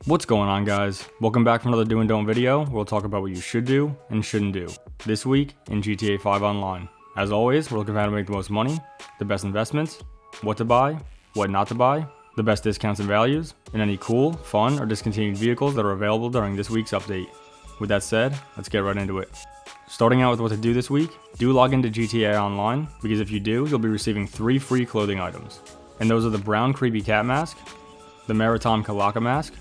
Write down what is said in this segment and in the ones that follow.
What's going on, guys? Welcome back for another Do and Don't video where we'll talk about what you should do and shouldn't do this week in GTA 5 Online. As always, we're looking for how to make the most money, the best investments, what to buy, what not to buy, the best discounts and values, and any cool, fun, or discontinued vehicles that are available during this week's update. With that said, let's get right into it. Starting out with what to do this week, do log into GTA Online, because if you do, you'll be receiving 3 free clothing items. And those are the brown creepy cat mask, the Maritime Calaca mask,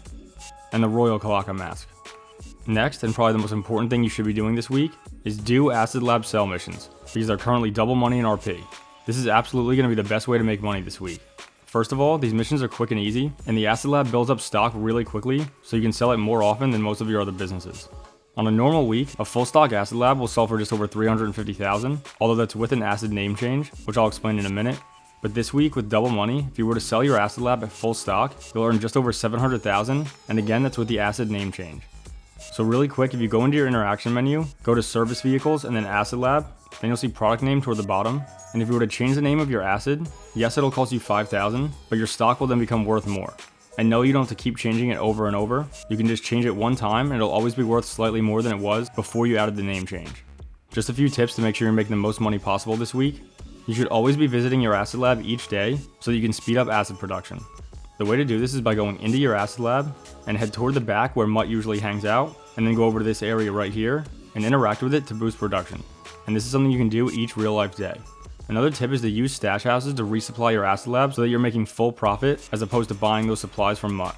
and the Royal Calaca mask. Next, and probably the most important thing you should be doing this week, is do Acid Lab sell missions, because they're currently double money in RP. This is absolutely going to be the best way to make money this week. First of all, these missions are quick and easy, and the Acid Lab builds up stock really quickly, so you can sell it more often than most of your other businesses. On a normal week, a full stock Acid Lab will sell for just over $350,000, although that's with an Acid name change, which I'll explain in a minute. But this week, with double money, if you were to sell your Acid Lab at full stock, you'll earn just over $700,000, and again, that's with the Acid name change. So really quick, if you go into your interaction menu, go to Service Vehicles and then Acid Lab, then you'll see Product Name toward the bottom, and if you were to change the name of your Acid, yes, it'll cost you $5,000, but your stock will then become worth more. And no, you don't have to keep changing it over and over, you can just change it one time, and it'll always be worth slightly more than it was before you added the name change. Just a few tips to make sure you're making the most money possible this week. You should always be visiting your Acid Lab each day so that you can speed up acid production. The way to do this is by going into your Acid Lab and head toward the back where Mutt usually hangs out, and then go over to this area right here and interact with it to boost production. And this is something you can do each real life day. Another tip is to use stash houses to resupply your Acid Lab so that you're making full profit as opposed to buying those supplies from Mutt.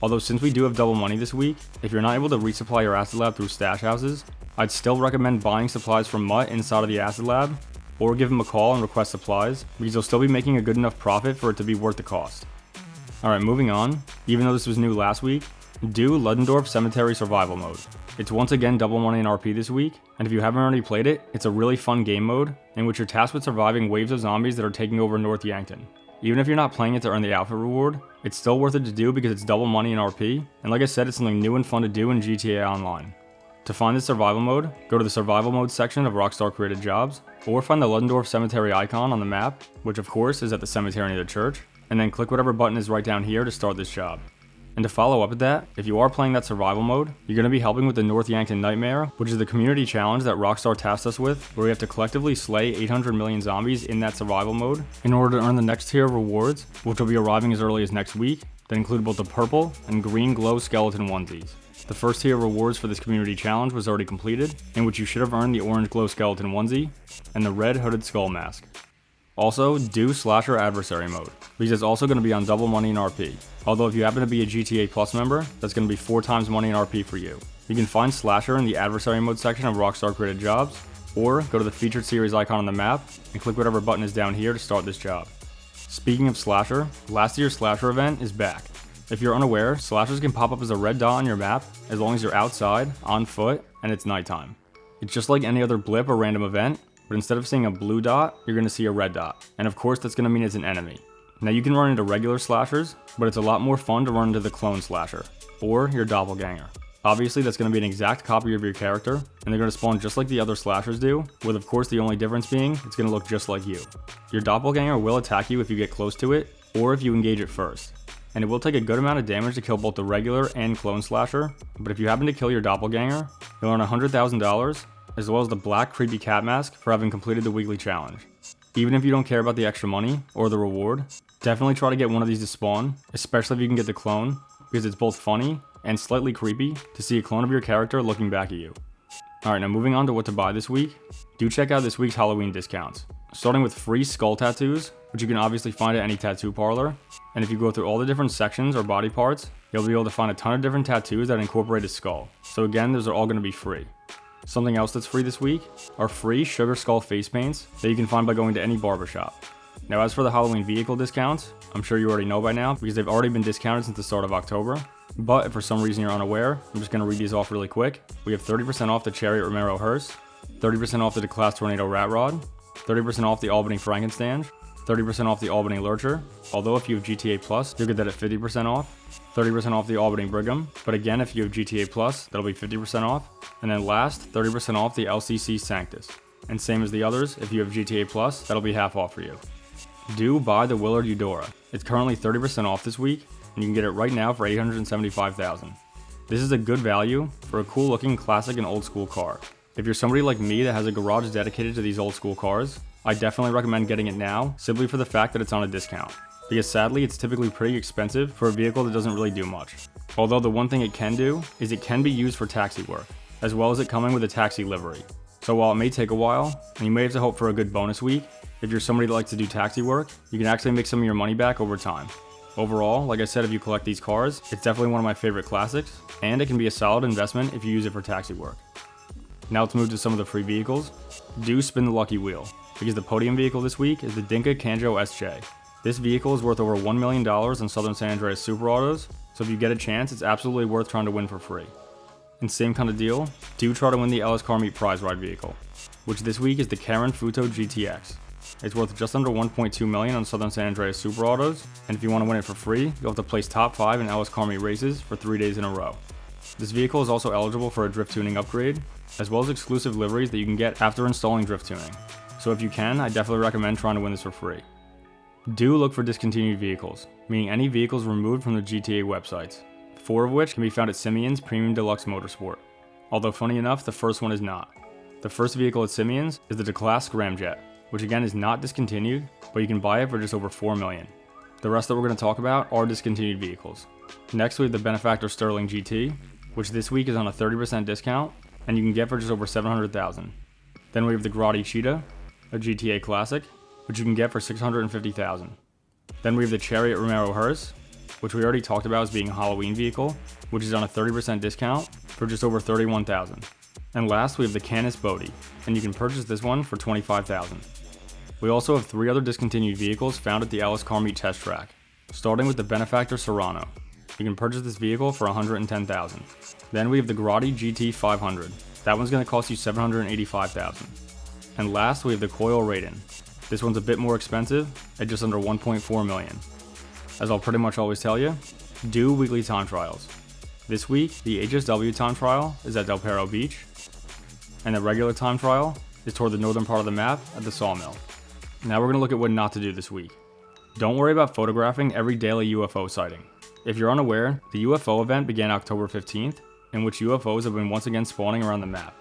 Although since we do have double money this week, if you're not able to resupply your Acid Lab through stash houses, I'd still recommend buying supplies from Mutt inside of the Acid Lab, or give them a call and request supplies, because you'll still be making a good enough profit for it to be worth the cost. Alright, moving on, even though this was new last week, do Ludendorff Survival mode. It's once again double money in RP this week, and if you haven't already played it, it's a really fun game mode, in which you're tasked with surviving waves of zombies that are taking over North Yankton. Even if you're not playing it to earn the outfit reward, it's still worth it to do because it's double money in RP, and like I said, it's something new and fun to do in GTA Online. To find the survival mode, go to the survival mode section of Rockstar created jobs, or find the Ludendorff Cemetery icon on the map, which of course is at the cemetery near the church, and then click whatever button is right down here to start this job. And to follow up with that, if you are playing that survival mode, you're going to be helping with the North Yankton Nightmare, which is the community challenge that Rockstar tasked us with, where we have to collectively slay 800 million zombies in that survival mode in order to earn the next tier of rewards, which will be arriving as early as next week, that include both the purple and green glow skeleton onesies. The first tier of rewards for this community challenge was already completed, in which you should have earned the orange glow skeleton onesie and the red hooded skull mask. Also, do Slasher Adversary mode, because it's also going to be on double money in RP. Although if you happen to be a GTA Plus member, that's going to be 4 times money in RP for you. You can find Slasher in the Adversary mode section of Rockstar created jobs, or go to the featured series icon on the map and click whatever button is down here to start this job. Speaking of Slasher, last year's Slasher event is back. If you're unaware, slashers can pop up as a red dot on your map as long as you're outside, on foot, and it's nighttime. It's just like any other blip or random event, but instead of seeing a blue dot, you're going to see a red dot. And of course that's going to mean it's an enemy. Now you can run into regular slashers, but it's a lot more fun to run into the clone slasher, or your doppelganger. Obviously that's going to be an exact copy of your character, and they're going to spawn just like the other slashers do, with of course the only difference being it's going to look just like you. Your doppelganger will attack you if you get close to it, or if you engage it first. And it will take a good amount of damage to kill both the regular and clone slasher, but if you happen to kill your doppelganger, you'll earn $100,000, as well as the black creepy cat mask for having completed the weekly challenge. Even if you don't care about the extra money, or the reward, definitely try to get one of these to spawn, especially if you can get the clone, because it's both funny and slightly creepy to see a clone of your character looking back at you. Alright, now moving on to what to buy this week, do check out this week's Halloween discounts. Starting with free skull tattoos, which you can obviously find at any tattoo parlor, and if you go through all the different sections or body parts, you'll be able to find a ton of different tattoos that incorporate a skull. So again, those are all going to be free. Something else that's free this week are free sugar skull face paints that you can find by going to any barbershop. Now as for the Halloween vehicle discounts, I'm sure you already know by now because they've already been discounted since the start of October, but if for some reason you're unaware, I'm just going to read these off really quick. We have 30% off the Chariot Romero hearse, 30% off the DeClass Tornado Rat Rod, 30% off the Albany Frankenstand, 30% off the Albany Lurcher, although if you have GTA Plus, you'll get that at 50% off, 30% off the Albany Brigham, but again if you have GTA Plus, that'll be 50% off, and then last, 30% off the LCC Sanctus. And same as the others, if you have GTA Plus, that'll be half off for you. Do buy the Willard Eudora. It's currently 30% off this week, and you can get it right now for $875,000. This is a good value for a cool looking classic and old school car. If you're somebody like me that has a garage dedicated to these old school cars, I definitely recommend getting it now simply for the fact that it's on a discount. Because sadly it's typically pretty expensive for a vehicle that doesn't really do much. Although the one thing it can do is it can be used for taxi work, as well as it coming with a taxi livery. So while it may take a while, and you may have to hope for a good bonus week, if you're somebody that likes to do taxi work, you can actually make some of your money back over time. Overall, like I said, if you collect these cars, it's definitely one of my favorite classics, and it can be a solid investment if you use it for taxi work. Now let's move to some of the free vehicles. Do spin the lucky wheel, because the podium vehicle this week is the Dinka Kanjo SJ. This vehicle is worth over $1 million in Southern San Andreas Super Autos, so if you get a chance, it's absolutely worth trying to win for free. And same kind of deal, do try to win the Ellis Car Meet prize ride vehicle, which this week is the Karen Futo GTX. It's worth just under $1.2 million on Southern San Andreas Super Autos, and if you want to win it for free, you'll have to place top 5 in Ellis Car Meet races for 3 days in a row. This vehicle is also eligible for a drift tuning upgrade, as well as exclusive liveries that you can get after installing drift tuning. So if you can, I definitely recommend trying to win this for free. Do look for discontinued vehicles, meaning any vehicles removed from the GTA websites, 4 of which can be found at Simeon's Premium Deluxe Motorsport. Although funny enough, the first one is not. The first vehicle at Simeon's is the DeClass Scramjet, which again is not discontinued, but you can buy it for just over $4 million. The rest that we're going to talk about are discontinued vehicles. Next we have the Benefactor Sterling GT, which this week is on a 30% discount, and you can get for just over $700,000. Then we have the Grotti Cheetah, a GTA classic, which you can get for $650,000. Then we have the Chariot Romero Hearse, which we already talked about as being a Halloween vehicle, which is on a 30% discount for just over $31,000. And last we have the Canis Bodhi, and you can purchase this one for $25,000. We also have 3 other discontinued vehicles found at the Ellis Car Meet test track, starting with the Benefactor Serrano. You can purchase this vehicle for $110,000. Then we have the Grotti GT 500. That one's going to cost you $785,000. And last we have the Coil Raiden. This one's a bit more expensive at just under $1.4 million. As I'll pretty much always tell you, do weekly time trials. This week, the HSW time trial is at Del Perro Beach, and the regular time trial is toward the northern part of the map at the Sawmill. Now we're going to look at what not to do this week. Don't worry about photographing every daily UFO sighting. If you're unaware, the UFO event began October 15th, in which UFOs have been once again spawning around the map.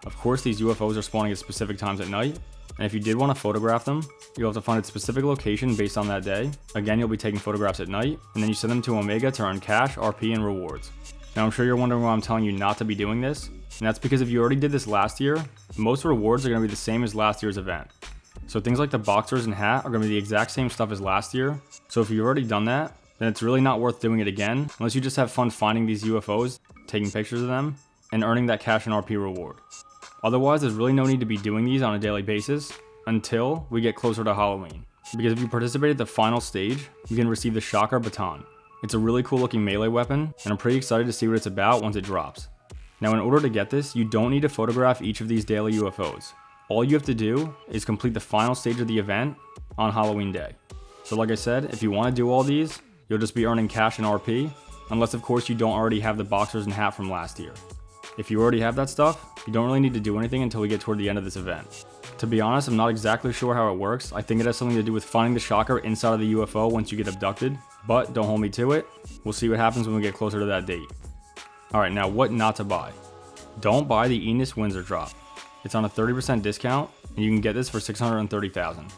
Of course, these UFOs are spawning at specific times at night, and if you did want to photograph them, you'll have to find a specific location based on that day. Again, you'll be taking photographs at night, and then you send them to Omega to earn cash, RP, and rewards. Now I'm sure you're wondering why I'm telling you not to be doing this, and that's because if you already did this last year, most rewards are going to be the same as last year's event. So things like the boxers and hat are going to be the exact same stuff as last year, so if you've already done that, then it's really not worth doing it again, unless you just have fun finding these UFOs, taking pictures of them, and earning that cash and RP reward. Otherwise, there's really no need to be doing these on a daily basis until we get closer to Halloween. Because if you participate at the final stage, you can receive the Shocker Baton. It's a really cool looking melee weapon, and I'm pretty excited to see what it's about once it drops. Now in order to get this, you don't need to photograph each of these daily UFOs. All you have to do is complete the final stage of the event on Halloween day. So like I said, if you want to do all these, you'll just be earning cash and RP, unless of course you don't already have the boxers and hat from last year. If you already have that stuff, you don't really need to do anything until we get toward the end of this event. To be honest, I'm not exactly sure how it works. I think it has something to do with finding the shocker inside of the UFO once you get abducted, but don't hold me to it. We'll see what happens when we get closer to that date. Alright, now what not to buy. Don't buy the Enos Windsor drop. It's on a 30% discount, and you can get this for $630,000.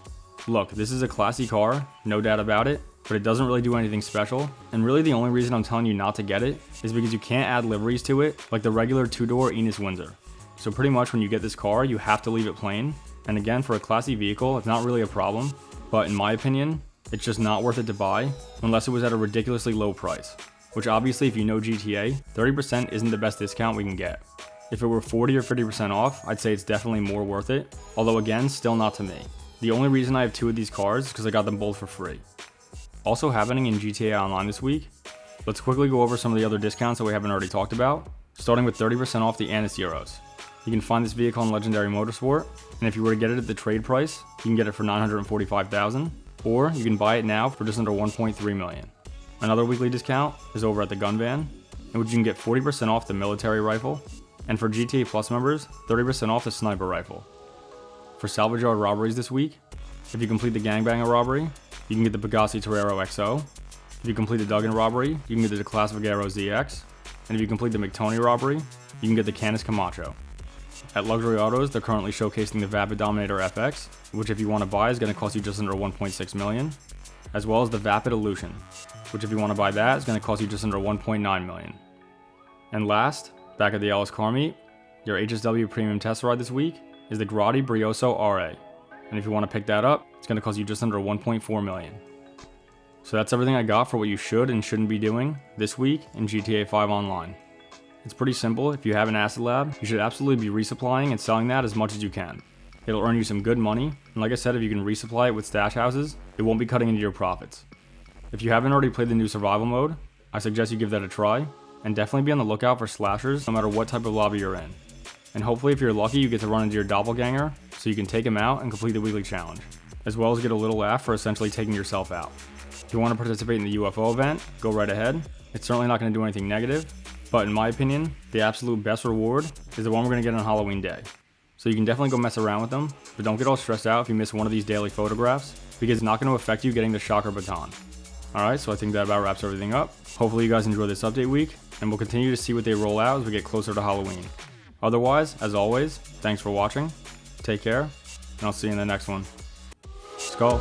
Look, this is a classy car, no doubt about it, but it doesn't really do anything special, and really the only reason I'm telling you not to get it is because you can't add liveries to it like the regular 2-door Enos Windsor. So pretty much when you get this car, you have to leave it plain, and again, for a classy vehicle, it's not really a problem, but in my opinion, it's just not worth it to buy unless it was at a ridiculously low price, which obviously if you know GTA, 30% isn't the best discount we can get. If it were 40 or 50% off, I'd say it's definitely more worth it, although again, still not to me. The only reason I have 2 of these cars is because I got them both for free. Also happening in GTA Online this week, let's quickly go over some of the other discounts that we haven't already talked about, starting with 30% off the Anis Euros. You can find this vehicle on Legendary Motorsport, and if you were to get it at the trade price, you can get it for $945,000, or you can buy it now for just under $1.3 million. Another weekly discount is over at the Gun Van, in which you can get 40% off the military rifle, and for GTA Plus members, 30% off the sniper rifle. For salvage yard robberies this week, if you complete the gangbanger robbery, you can get the Pegasi Torero XO, If you complete the Duggan robbery, you can get the Classificaro ZX, and if you complete the McToney robbery, you can get the Canis Camacho. At Luxury Autos, they're currently showcasing the Vapid Dominator FX, which if you want to buy is going to cost you just under 1.6 million, as well as the Vapid Illusion, which if you want to buy that is going to cost you just under 1.9 million. And last, back at the Ellis Car Meet, your HSW premium test ride this week is the Grotti Brioso RA, and if you want to pick that up, it's going to cost you just under 1.4 million. So that's everything I got for what you should and shouldn't be doing this week in GTA 5 Online. It's pretty simple. If you have an acid lab, you should absolutely be resupplying and selling that as much as you can. It'll earn you some good money, and like I said, if you can resupply it with stash houses, it won't be cutting into your profits. If you haven't already played the new survival mode, I suggest you give that a try, and definitely be on the lookout for slashers no matter what type of lobby you're in. And hopefully if you're lucky, you get to run into your doppelganger so you can take him out and complete the weekly challenge, as well as get a little laugh for essentially taking yourself out. If you want to participate in the UFO event, go right ahead. It's certainly not going to do anything negative, but in my opinion, the absolute best reward is the one we're going to get on Halloween day. So you can definitely go mess around with them, but don't get all stressed out if you miss one of these daily photographs, because it's not going to affect you getting the shocker baton. Alright, so I think that about wraps everything up. Hopefully you guys enjoy this update week, and we'll continue to see what they roll out as we get closer to Halloween. Otherwise, as always, thanks for watching, take care, and I'll see you in the next one. Skull.